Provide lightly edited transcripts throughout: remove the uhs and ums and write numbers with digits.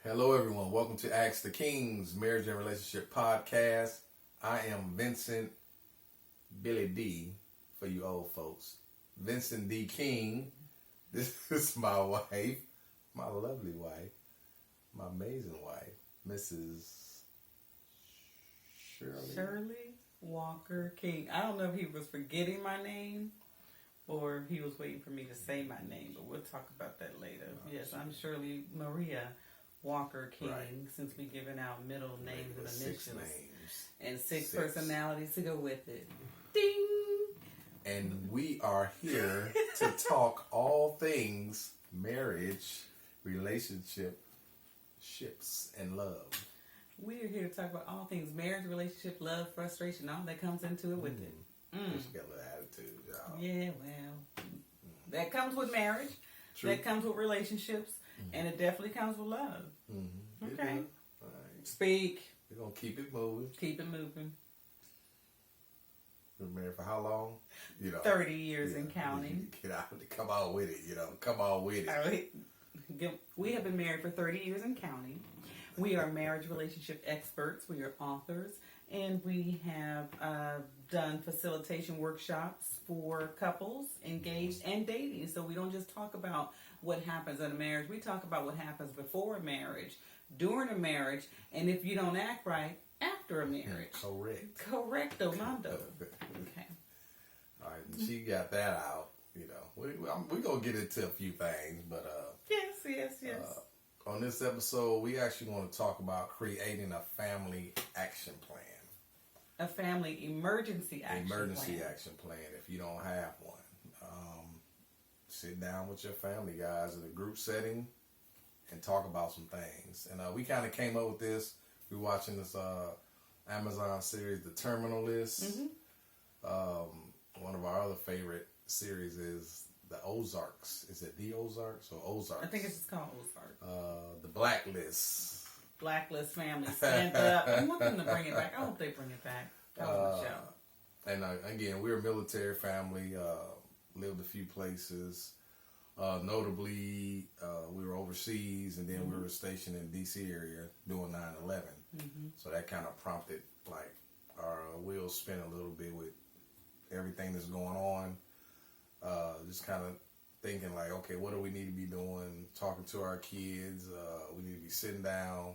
Hello, everyone. Welcome to Ask the Kings Marriage and Relationship Podcast. I am Vincent Billy D for you old folks. Vincent D. King. This is my wife, my lovely wife, my amazing wife, Mrs. Shirley Walker King. I don't know if he was forgetting my name or if he was waiting for me to say my name, but we'll talk about that later. Yes, I'm Shirley Maria Walker King, Right. Since we're giving out middle names and initials. 6 names. And six personalities to go with it. Ding! And we are here to talk all things marriage, relationship, ships, and love. We are here to talk about all things marriage, relationship, love, frustration, all that comes into it with it. Just got a little attitude, y'all. Yeah, well, that comes with marriage. True. That comes with relationships. And it definitely comes with love. Okay. All right. Speak. We're going to keep it moving. Keep it moving. Been married for how long? 30 years and counting. Get out, come on with it, Come on with it. All right. We have been married for 30 years and counting. We are marriage relationship experts. We are authors. And we have done facilitation workshops for couples engaged and dating. So we don't just talk about what happens in a marriage. We talk about what happens before a marriage, during a marriage, and if you don't act right, after a marriage. Correct. Correcto, Mondo. Okay. All right, and she got that out. We're going to get into a few things, but Yes. on this episode, we actually want to talk about creating a family action plan. A family emergency action plan if you don't have one. Sit down with your family guys in a group setting and talk about some things. And we kind of came up with this. We're watching this Amazon series, The Terminal List. One of our other favorite series is The Ozarks. Is it The Ozarks or Ozarks? I think it's just called Ozark. The Blacklist. Blacklist family, stand up. I want them to bring it back. I hope they bring it back. That was the show. And again, we're a military family. Lived a few places. Notably, we were overseas, and then we were stationed in D.C. area doing 9/11. So that kind of prompted our wheels spin a little bit with everything that's going on. Just kind of thinking okay, what do we need to be doing? Talking to our kids. We need to be sitting down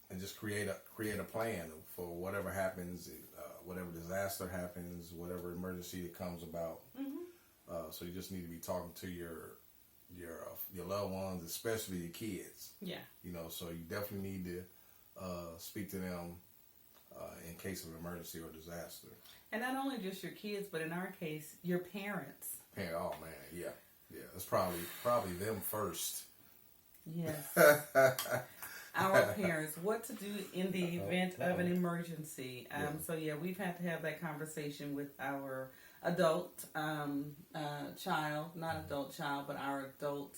and just create a plan for whatever happens, whatever disaster happens, whatever emergency that comes about. So you just need to be talking to your loved ones, especially your kids. Yeah. So you definitely need to speak to them in case of emergency or disaster. And not only just your kids, but in our case, your parents. Oh man, yeah. It's probably them first. Yes. Our parents, what to do in the event of an emergency. So we've had to have that conversation with our adult child, not adult child, but our adult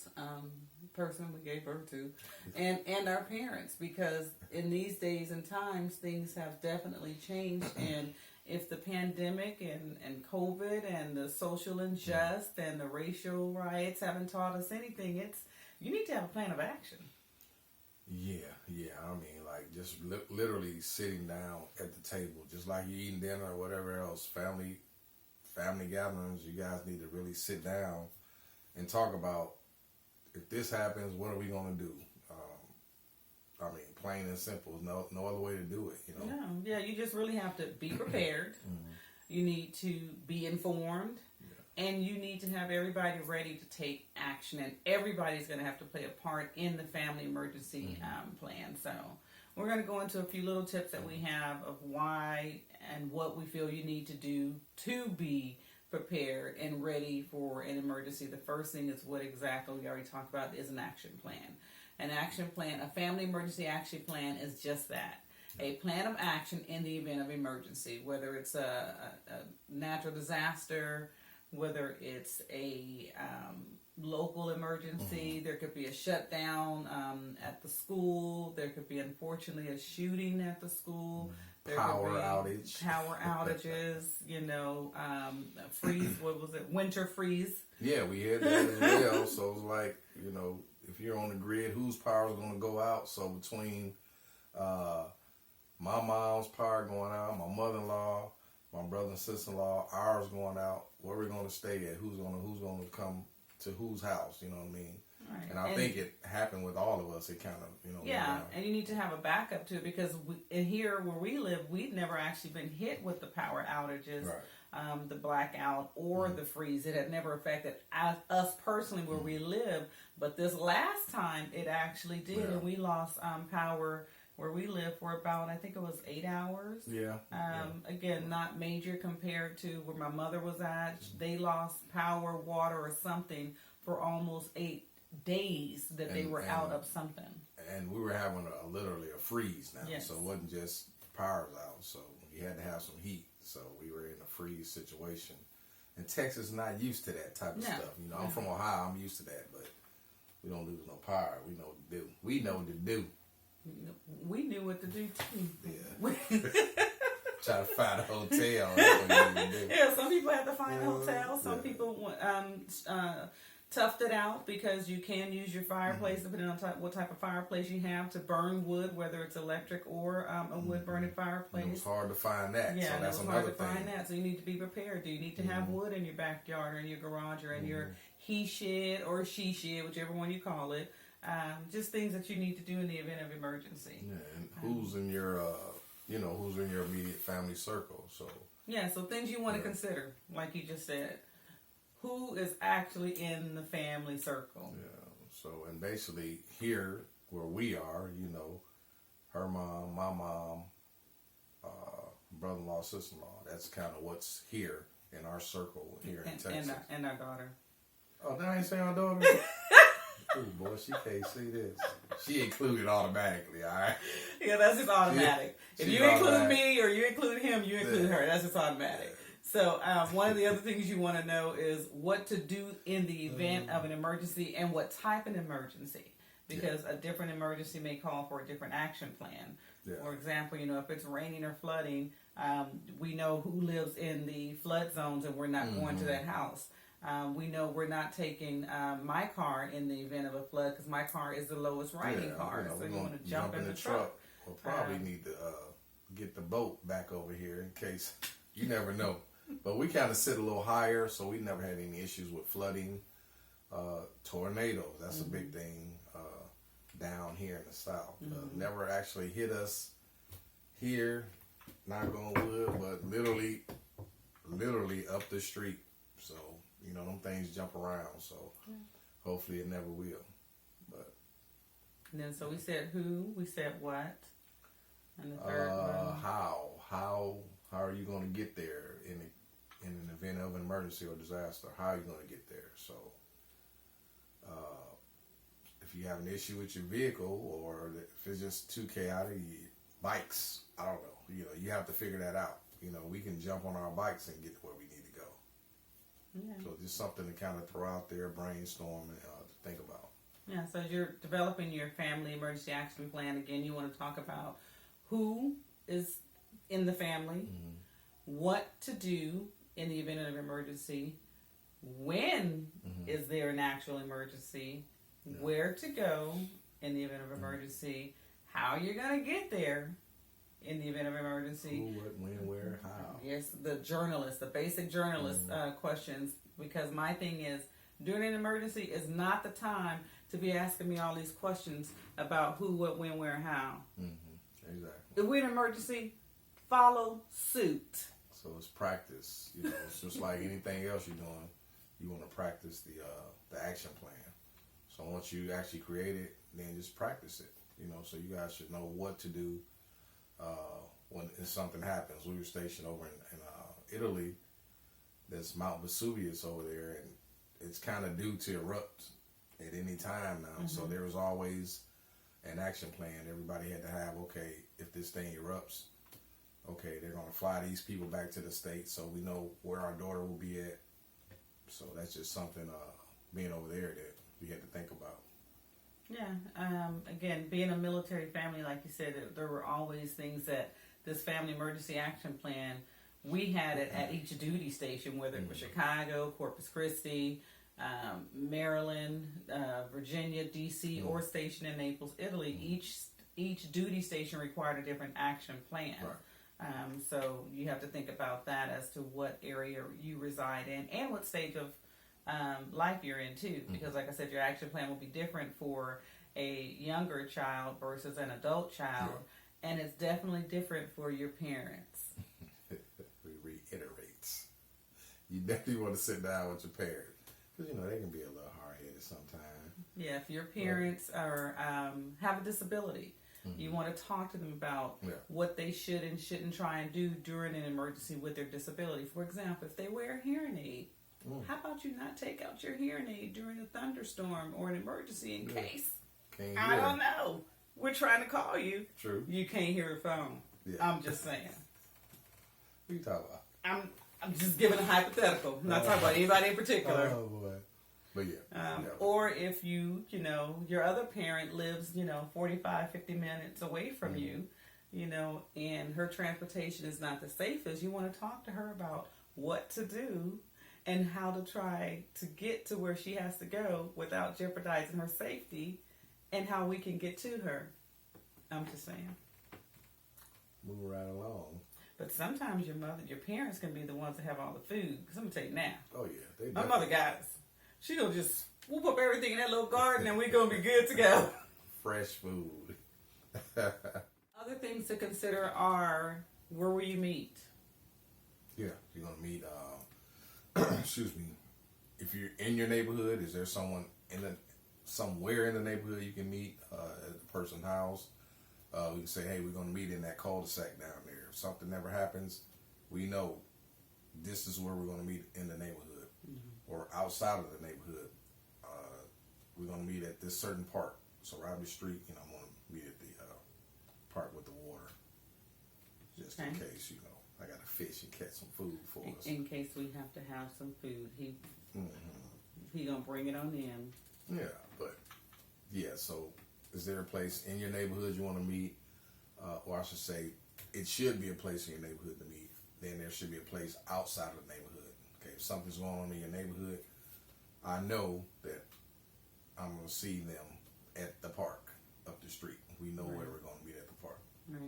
person we gave birth to, and our parents, because in these days and times, things have definitely changed. And if the pandemic and COVID and the social unjust and the racial riots haven't taught us anything, you need to have a plan of action. Yeah. I mean, just literally sitting down at the table, just like you're eating dinner or whatever else. Family gatherings, you guys need to really sit down and talk about, if this happens, what are we going to do? I mean, plain and simple. No other way to do it. No, yeah, you just really have to be prepared. You need to be informed. And you need to have everybody ready to take action, and everybody's going to have to play a part in the family emergency plan. So we're going to go into a few little tips that we have of why and what we feel you need to do to be prepared and ready for an emergency. The first thing is what exactly we already talked about is an action plan. An action plan, a family emergency action plan is just that. A plan of action in the event of emergency, whether it's a natural disaster, whether it's a local emergency, there could be a shutdown at the school, there could be, unfortunately, a shooting at the school, Power outage. Power outages, freeze, what was it? Winter freeze. Yeah, we had that as well. So it was like, if if you're on the grid, whose power is going to go out. So between my mom's power going out, my mother-in-law, my brother and sister-in-law, ours going out, where we're going to stay at, who's going to come to whose house, you know what I mean? Right. And I think it happened with all of us. It kind of, Yeah, and you need to have a backup to it because in here where we live, we've never actually been hit with the power outages, right. The blackout or the freeze. It had never affected us personally where we live, but this last time it actually did, and we lost power where we live for about, I think it was 8 hours. Yeah. Again, not major compared to where my mother was at. They lost power, water, or something for almost 8 days that they were out of something. And we were having literally a freeze now. Yes. So it wasn't just power's out. So you had to have some heat. So we were in a freeze situation. And Texas is not used to that type of stuff. You know, I'm from Ohio. I'm used to that. But we don't lose no power. We know what to do. We know what to do. We knew what to do too. Yeah. Try to find a hotel. That's what you need to do. Yeah, some people have to find a hotel. Some people toughed it out because you can use your fireplace depending on what type of fireplace you have to burn wood, whether it's electric or a wood burning fireplace. It was hard to find that. Yeah, so that's it was another hard to thing. find that. So you need to be prepared. Do you need to have wood in your backyard or in your garage or in your he shed or she shed, whichever one you call it? Just things that you need to do in the event of emergency. Yeah, and who's in your, who's in your immediate family circle? So yeah, so things you want to consider, like you just said. Who is actually in the family circle? Yeah. So and basically here where we are, her mom, my mom, brother-in-law, sister-in-law. That's kind of what's here in our circle here in Texas. And our daughter. Oh, did I ain't say our daughter? Ooh, boy, she can't see this. She included automatically, all right? Yeah, that's just automatic. If you include automatic. me or you include him, you include her. That's just automatic. So one of the other things you want to know is what to do in the event of an emergency and what type of emergency. Because a different emergency may call for a different action plan. Yeah. For example, if it's raining or flooding, we know who lives in the flood zones and we're not going to that house. We know we're not taking my car in the event of a flood because my car is the lowest riding car. So you want to jump in the truck. We'll probably need to get the boat back over here in case. You never know. But we kind of sit a little higher, so we never had any issues with flooding. Tornadoes, that's a big thing down here in the South. Never actually hit us here, knock on wood, but literally up the street. So, them things jump around, so hopefully it never will. But and then so we said who, we said what, and the third one. How are you going to get there in an event of an emergency or disaster? How are you going to get there? So, if you have an issue with your vehicle or if it's just too chaotic, bikes, I don't know. You have to figure that out. We can jump on our bikes and get to where we need to go. Yeah. So just something to kind of throw out there, brainstorm, and to think about. Yeah, so as you're developing your family emergency action plan, again, you want to talk about who is in the family, what to do in the event of an emergency, when is there an actual emergency, where to go in the event of emergency, how you're going to get there in the event of emergency. Who, what, when, where, how. Yes, the basic journalist questions, because my thing is, during an emergency is not the time to be asking me all these questions about who, what, when, where, how. Exactly. If we're in an emergency, follow suit. So it's practice. It's just like anything else you're doing. You want to practice the action plan. So once you actually create it, then just practice it. So you guys should know what to do when something happens. We were stationed over in Italy. There's Mount Vesuvius over there, and it's kind of due to erupt at any time now. So there was always an action plan. Everybody had to have, okay, if this thing erupts, okay, they're going to fly these people back to the States, so we know where our daughter will be at. So that's just something, being over there, that we had to think about. Yeah. Again, being a military family, like you said, there were always things that this family emergency action plan, we had it at each duty station, whether it was Chicago, Corpus Christi, Maryland, Virginia, D.C., or stationed in Naples, Italy. Each duty station required a different action plan. Right. So you have to think about that as to what area you reside in and what stage of life you're in too. Because like I said, your action plan will be different for a younger child versus an adult child. Yeah. And it's definitely different for your parents. It reiterates. You definitely want to sit down with your parents. Because, they can be a little hard-headed sometimes. Yeah, if your parents are have a disability, you want to talk to them about what they should and shouldn't try and do during an emergency with their disability. For example, if they wear a hearing aid, how about you not take out your hearing aid during a thunderstorm or an emergency in case? I don't know. We're trying to call you. True. You can't hear the phone. Yeah. I'm just saying. What are you talking about? I'm just giving a hypothetical. I'm not talking about anybody in particular. Oh, boy. But yeah. Or if your other parent lives, 45, 50 minutes away from you, and her transportation is not the safest, you want to talk to her about what to do and how to try to get to where she has to go without jeopardizing her safety and how we can get to her. I'm just saying. Move right along. But sometimes your parents can be the ones that have all the food. Because I'm going to tell you now. Oh, yeah. My mother, guys, she going to just whoop up everything in that little garden and we're going to be good to go. Fresh food. Other things to consider are, where will you meet? Yeah, you're going to meet, excuse me, if you're in your neighborhood, is there someone somewhere in the neighborhood you can meet at the person's house? We can say, hey, we're going to meet in that cul-de-sac down there. If something never happens, we know this is where we're going to meet in the neighborhood or outside of the neighborhood. We're going to meet at this certain park. So right up the street, I'm going to meet at the park with the water. Just in case, I got to fish and catch some food for us. In case we have to have some food. He going to bring it on in. Yeah, so is there a place in your neighborhood you want to meet? Or I should say, it should be a place in your neighborhood to meet. Then there should be a place outside of the neighborhood. Okay, if something's going on in your neighborhood, I know that I'm going to see them at the park up the street. We know where we're going to meet at the park. Right.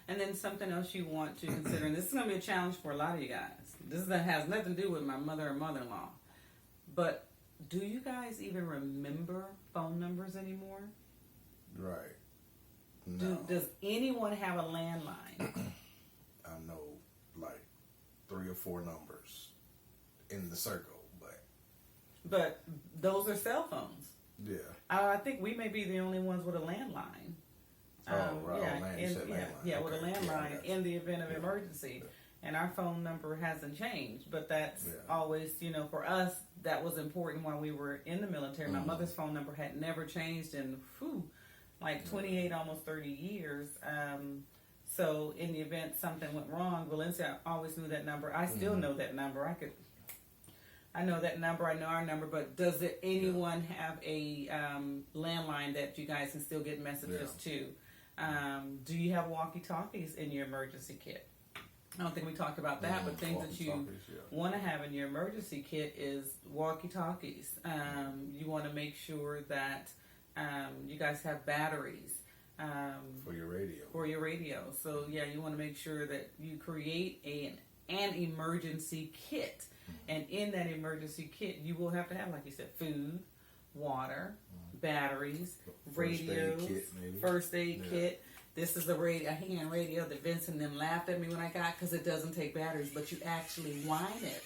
And then something else you want to consider, and this is going to be a challenge for a lot of you guys. This has nothing to do with my mother or mother-in-law. But do you guys even remember phone numbers anymore? Right. No. Does anyone have a landline? I know like 3 or 4 numbers in the circle, but those are cell phones. Yeah. I think we may be the only ones with a landline. Right. With a landline in the event of emergency. Yeah. And our phone number hasn't changed, but that's always, for us, that was important while we were in the military. My mother's phone number had never changed in, 28, almost 30 years. So in the event something went wrong, Valencia always knew that number. I still know that number. I know that number. I know our number. But does anyone have a landline that you guys can still get messages to? Do you have walkie-talkies in your emergency kit? I don't think we talked about that, but things that you want to have in your emergency kit is walkie-talkies. You want to make sure that you guys have batteries. For your radio. For your radio. So, you want to make sure that you create an emergency kit. And in that emergency kit, you will have to have, like you said, food, water, batteries, radios, first aid kit. This is a hand radio that Vince and them laughed at me when I got because it doesn't take batteries, but you actually wind it.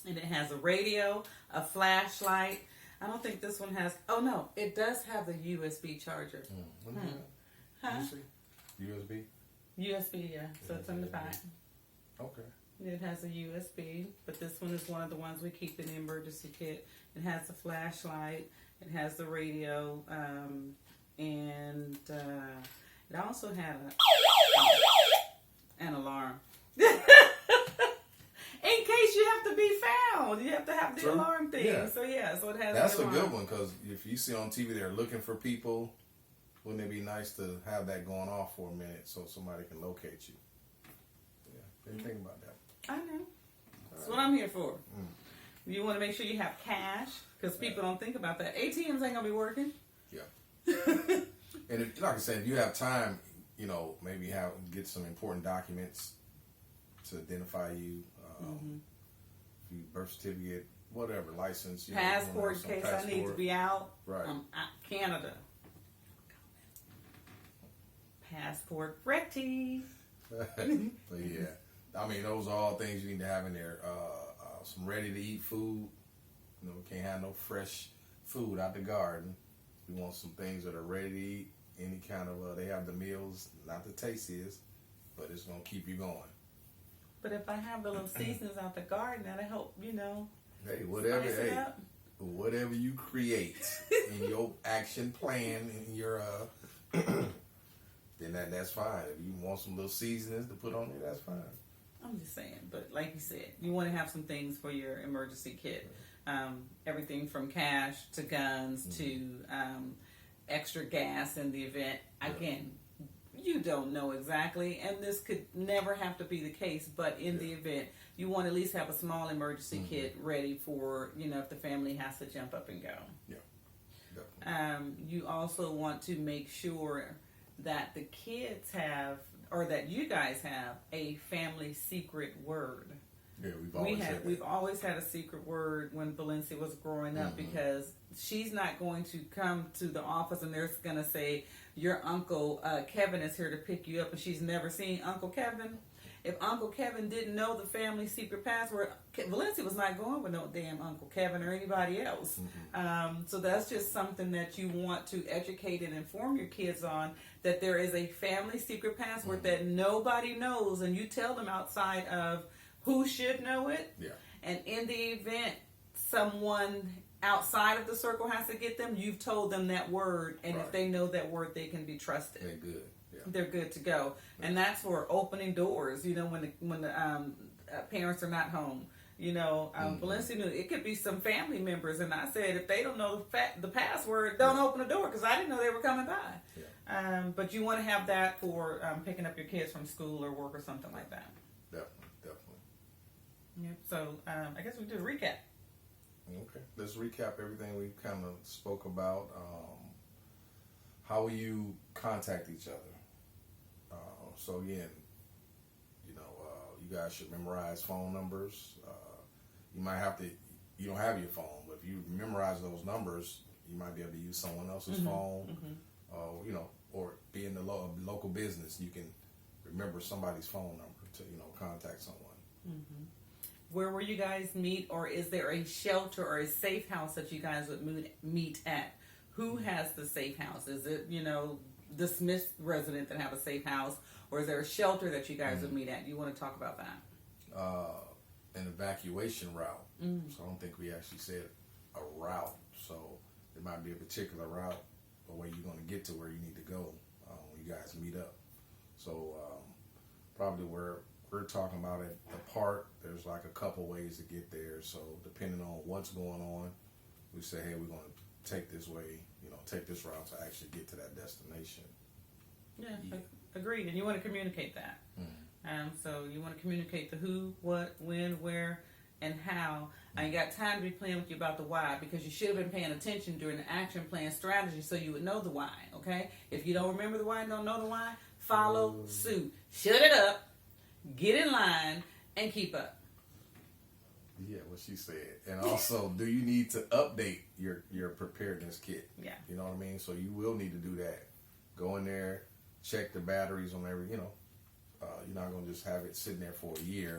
And it has a radio, a flashlight. I don't think this one has... Oh, no. It does have the USB charger. USB? USB, yeah. So it's in the back. Okay. It has a USB, but this one is one of the ones we keep in the emergency kit. It has a flashlight. It has the radio. And it also had an alarm. In case you have to be found, you have to have the alarm thing. Yeah. So it has. That's a good one because if you see on TV they're looking for people, wouldn't it be nice to have that going off for a minute so somebody can locate you? Yeah, didn't think about that. I know. That's what I'm here for. You want to make sure you have cash because people don't think about that. ATMs ain't gonna be working. Yeah. And if, like I said, if you have time, you know, maybe get some important documents to identify you, birth certificate, whatever, license, you passport know, in case I need to be out. Right. Canada. Passport ready. But yeah, I mean, those are all things you need to have in there. Some ready to eat food. You know, we can't have no fresh food out the garden. We want some things that are ready to eat. Any kind of, they have the meals, not the tastiest, but it's going to keep you going. But if I have the little seasonings out the garden, that'll help, you know. Hey, whatever you create in your action plan, in your, then that's fine. If you want some little seasonings to put on there, that's fine. I'm just saying, but like you said, you want to have some things for your emergency kit. Everything from cash to guns to extra gas in the event. Again, you don't know exactly, and this could never have to be the case, but in the event, you want to at least have a small emergency kit ready for, you know, if the family has to jump up and go. Yeah, definitely. You also want to make sure that the kids have, or that you guys have, a family secret word. Yeah, we've always had a secret word when Valencia was growing up because she's not going to come to the office and they're going to say, your Uncle Kevin is here to pick you up, and she's never seen Uncle Kevin. If Uncle Kevin didn't know the family secret password, Valencia was not going with no damn Uncle Kevin or anybody else. So that's just something that you want to educate and inform your kids on, that there is a family secret password that nobody knows, and you tell them outside of who should know it. Yeah. And in the event someone outside of the circle has to get them, you've told them that word, and if they know that word, they can be trusted. They're good. Yeah. They're good to go. And that's for opening doors, you know, when the parents are not home. You know, Valencia knew it could be some family members, and I said, if they don't know the password, don't open the door, because I didn't know they were coming by. Yeah. But you want to have that for picking up your kids from school or work or something like that. Definitely. Yep. So I guess we do a recap. Okay. Let's recap everything we kind of spoke about. How will you contact each other? So again, you know, you guys should memorize phone numbers. You might have to, you don't have your phone, but if you memorize those numbers, you might be able to use someone else's phone, you know, or be in the local business. You can remember somebody's phone number to, you know, contact someone. Where will you guys meet, or is there a shelter or a safe house that you guys would meet at? Who has the safe house? Is it, you know, the Smith resident that have a safe house, or is there a shelter that you guys would meet at? You want to talk about that? An evacuation route. So I don't think we actually said a route. So there might be a particular route, the way you're going to get to where you need to go when you guys meet up. So probably where we're talking about at the park, there's like a couple ways to get there. So depending on what's going on, we say, hey, we're going to take this way, you know, take this route to actually get to that destination. Yeah. Agreed. And you want to communicate that. So you want to communicate the who, what, when, where, and how. I ain't got time to be playing with you about the why, because you should have been paying attention during the action plan strategy so you would know the why, okay? If you don't remember the why and don't know the why, follow suit. Shut it up, get in line, and keep up. Yeah, what she said. And also, do you need to update your preparedness kit? Yeah. You know what I mean? So you will need to do that. Go in there, check the batteries on every, you know, you're not going to just have it sitting there for a year.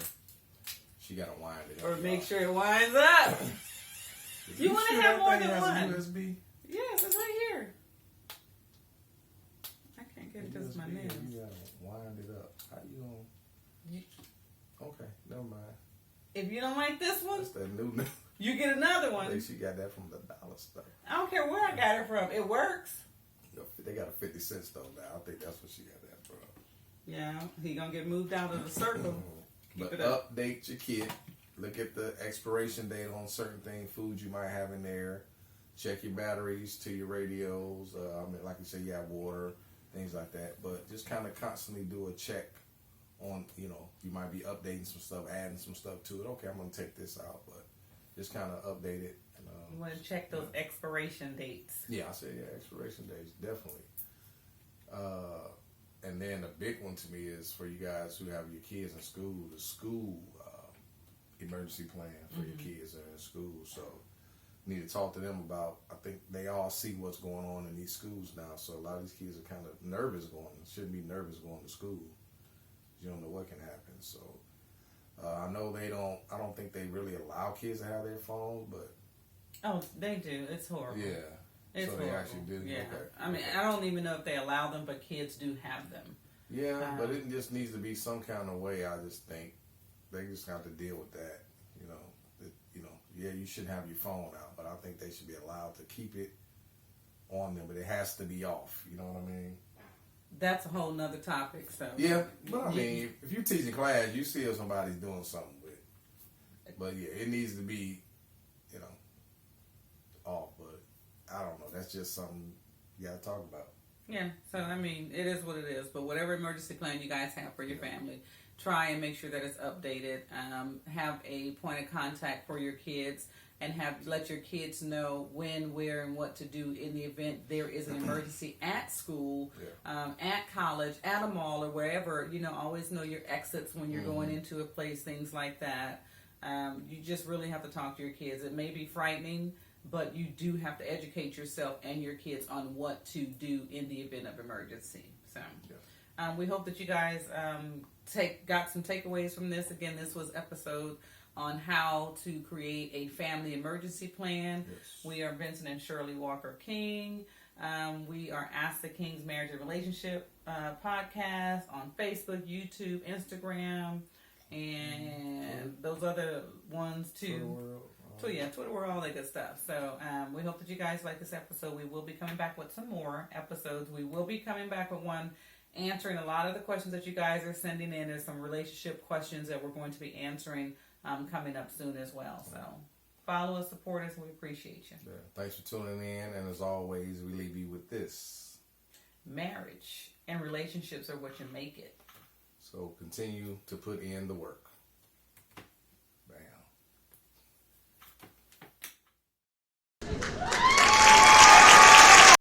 She got to wind it up. Or make sure it winds up. You want to have more than one. USB? Yes, it's right here. I can't get it because of my nails. You got to wind it up. How you going to? Okay, never mind. If you don't like this one, that's that new. You get another one. I think she got that from the dollar store. I don't care where I got it from. It works. They got a 50-cent store now. I think that's what she got that from. Yeah, he gonna get moved out of the circle. But update your kit. Look at the expiration date on certain things, foods you might have in there. Check your batteries to your radios. I mean, like you say, you have water, things like that. But just kind of constantly do a check on, you know, you might be updating some stuff, adding some stuff to it. Okay, I'm going to take this out, but just kind of update it. And, You want to check those expiration dates. yeah, I said expiration dates definitely. And then the big one to me is for you guys who have your kids in school, the school emergency plan for your kids that are in school. So you need to talk to them about. I think they all see what's going on in these schools now. So a lot of these kids are kind of nervous shouldn't be nervous going to school. You don't know what can happen. So I know they don't. I don't think they really allow kids to have their phones, but Oh, they do. It's horrible. yeah. It's so horrible. they actually do. Yeah. Okay. I mean, I don't even know if they allow them, but kids do have them. Yeah, but it just needs to be some kind of way. I just think they just have to deal with that. Yeah, you should have your phone out, but I think they should be allowed to keep it on them, but it has to be off. You know what I mean? That's a whole nother topic. So Yeah, but I mean, if you teach a class, you see if somebody's doing something with it. But yeah, it needs to be, off. But I don't know. That's just something you got to talk about. Yeah, so I mean, it is what it is. But whatever emergency plan you guys have for your family, try and make sure that it's updated. Have a point of contact for your kids, and let your kids know when, where, and what to do in the event there is an emergency at school, at college, at a mall, or wherever. Always know your exits when you're going into a place, things like that. You just really have to talk to your kids. It may be frightening, but you do have to educate yourself and your kids on what to do in the event of emergency. So we hope that you guys got some takeaways from this. Again, this was episode on how to create a family emergency plan. Yes. We are Vincent and Shirley Walker King. We are Ask the Kings Marriage and Relationship podcast on Facebook, YouTube, Instagram, and those other ones too. Twitter World, all that good stuff. So we hope that you guys like this episode. We will be coming back with some more episodes. We will be coming back with one answering a lot of the questions that you guys are sending in. There's some relationship questions that we're going to be answering coming up soon as well. So follow us, support us. We appreciate you. Yeah. Thanks for tuning in. And as always, we leave you with this. Marriage and relationships are what you make it. So continue to put in the work.